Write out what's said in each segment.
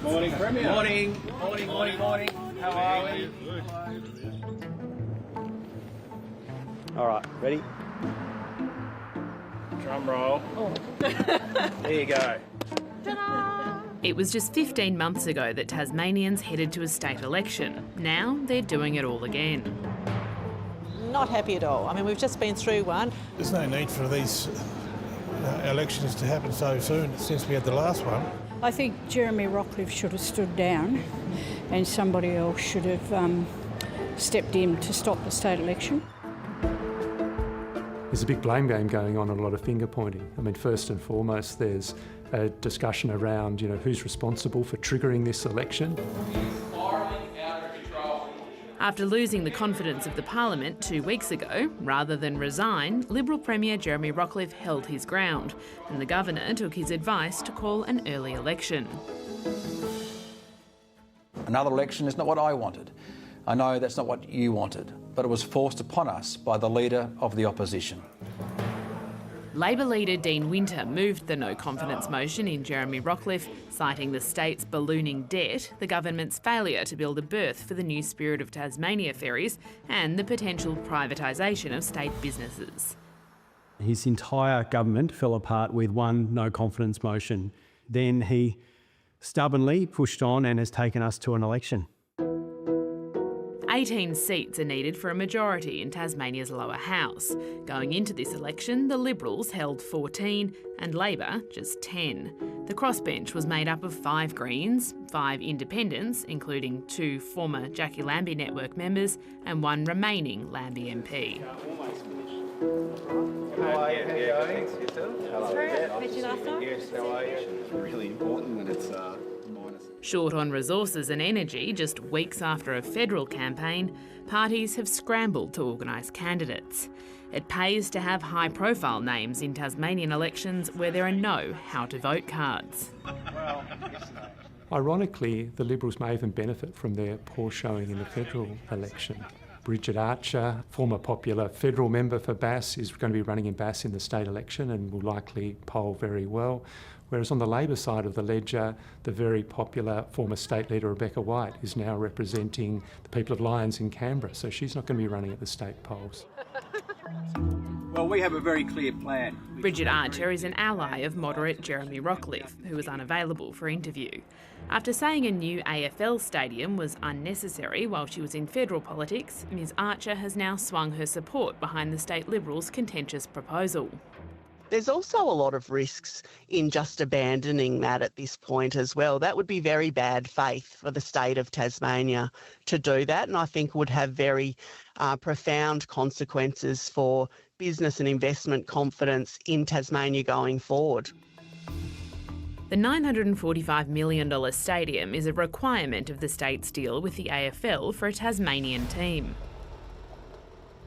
Morning, Premier. Morning. How are we? All right, ready? Drum roll. There you go. It was just 15 months ago that Tasmanians headed to a state election. Now they're doing it all again. Not happy at all. I mean, we've just been through one. There's no need for these elections to happen so soon since we had the last one. I think Jeremy Rockliff should have stood down and somebody else should have stepped in to stop the state election. There's a big blame game going on and a lot of finger pointing. I mean, first and foremost, there's a discussion around, who's responsible for triggering this election. After losing the confidence of the Parliament 2 weeks ago, rather than resign, Liberal Premier Jeremy Rockliff held his ground, and the Governor took his advice to call an early election. Another election is not what I wanted. I know that's not what you wanted, but it was forced upon us by the Leader of the Opposition. Labor leader Dean Winter moved the no-confidence motion in Jeremy Rockliff, citing the state's ballooning debt, the government's failure to build a berth for the new Spirit of Tasmania ferries, and the potential privatisation of state businesses. His entire government fell apart with one no-confidence motion. Then he stubbornly pushed on and has taken us to an election. 18 seats are needed for a majority in Tasmania's lower house. Going into this election, the Liberals held 14 and Labor just 10. The crossbench was made up of 5 Greens, 5 Independents, including 2 former Jackie Lambie Network members and 1 remaining Lambie MP. Really important when it's minus. Short on resources and energy, just weeks after a federal campaign, parties have scrambled to organise candidates. It pays to have high-profile names in Tasmanian elections where there are no how-to-vote cards. Ironically, the Liberals may even benefit from their poor showing in the federal election. Bridget Archer, former popular federal member for Bass, is going to be running in Bass in the state election and will likely poll very well. Whereas on the Labor side of the ledger, the very popular former state leader Rebecca White is now representing the people of Lyons in Canberra, so she's not going to be running at the state polls. Well, we have a very clear plan. Bridget Archer is an ally of moderate Jeremy Rockliff, who was unavailable for interview. After saying a new AFL stadium was unnecessary while she was in federal politics, Ms Archer has now swung her support behind the state Liberals' contentious proposal. There's also a lot of risks in just abandoning that at this point as well. That would be very bad faith for the state of Tasmania to do that, and I think would have very profound consequences for business and investment confidence in Tasmania going forward. The $945 million stadium is a requirement of the state's deal with the AFL for a Tasmanian team.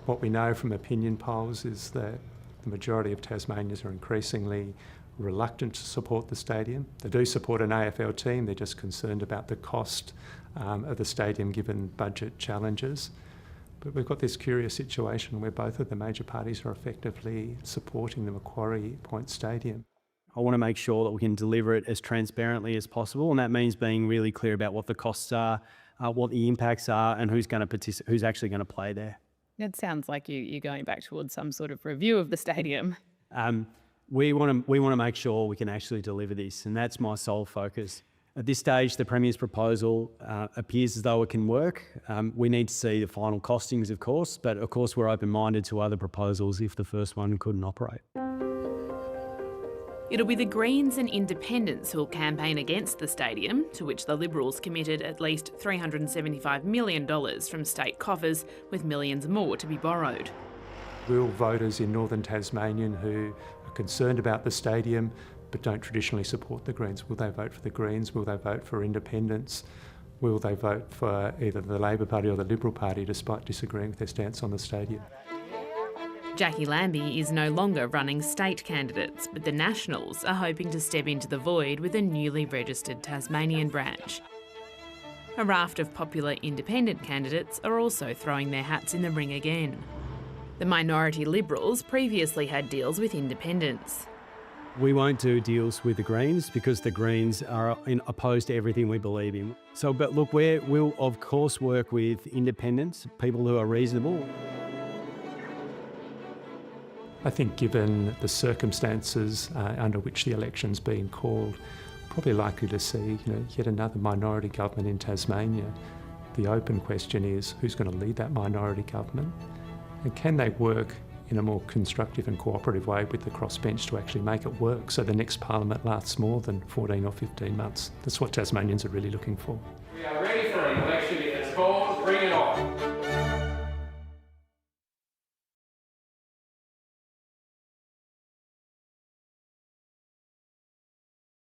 What we know from opinion polls is that the majority of Tasmanians are increasingly reluctant to support the stadium. They do support an AFL team, they're just concerned about the cost of the stadium given budget challenges. But we've got this curious situation where both of the major parties are effectively supporting the Macquarie Point Stadium. I want to make sure that we can deliver it as transparently as possible, and that means being really clear about what the costs are, what the impacts are, and who's actually going to play there. It sounds like you're going back towards some sort of review of the stadium. We want to make sure we can actually deliver this, and that's my sole focus. At this stage, the Premier's proposal appears as though it can work. We need to see the final costings, of course, but of course we're open-minded to other proposals if the first one couldn't operate. It'll be the Greens and Independents who'll campaign against the stadium, to which the Liberals committed at least $375 million from state coffers, with millions more to be borrowed. Will voters in northern Tasmania who are concerned about the stadium but don't traditionally support the Greens, will they vote for the Greens? Will they vote for independents? Will they vote for either the Labor Party or the Liberal Party despite disagreeing with their stance on the stadium? Jackie Lambie is no longer running state candidates, but the Nationals are hoping to step into the void with a newly registered Tasmanian branch. A raft of popular independent candidates are also throwing their hats in the ring again. The minority Liberals previously had deals with independents. We won't do deals with the Greens because the Greens are opposed to everything we believe in. So, but look, we'll of course work with independents, people who are reasonable. I think given the circumstances under which the election's been called, probably likely to see yet another minority government in Tasmania. The open question is who's going to lead that minority government, and can they work in a more constructive and cooperative way with the crossbench to actually make it work so the next parliament lasts more than 14 or 15 months. That's what Tasmanians are really looking for. We are ready for an election. It's called Bring It On.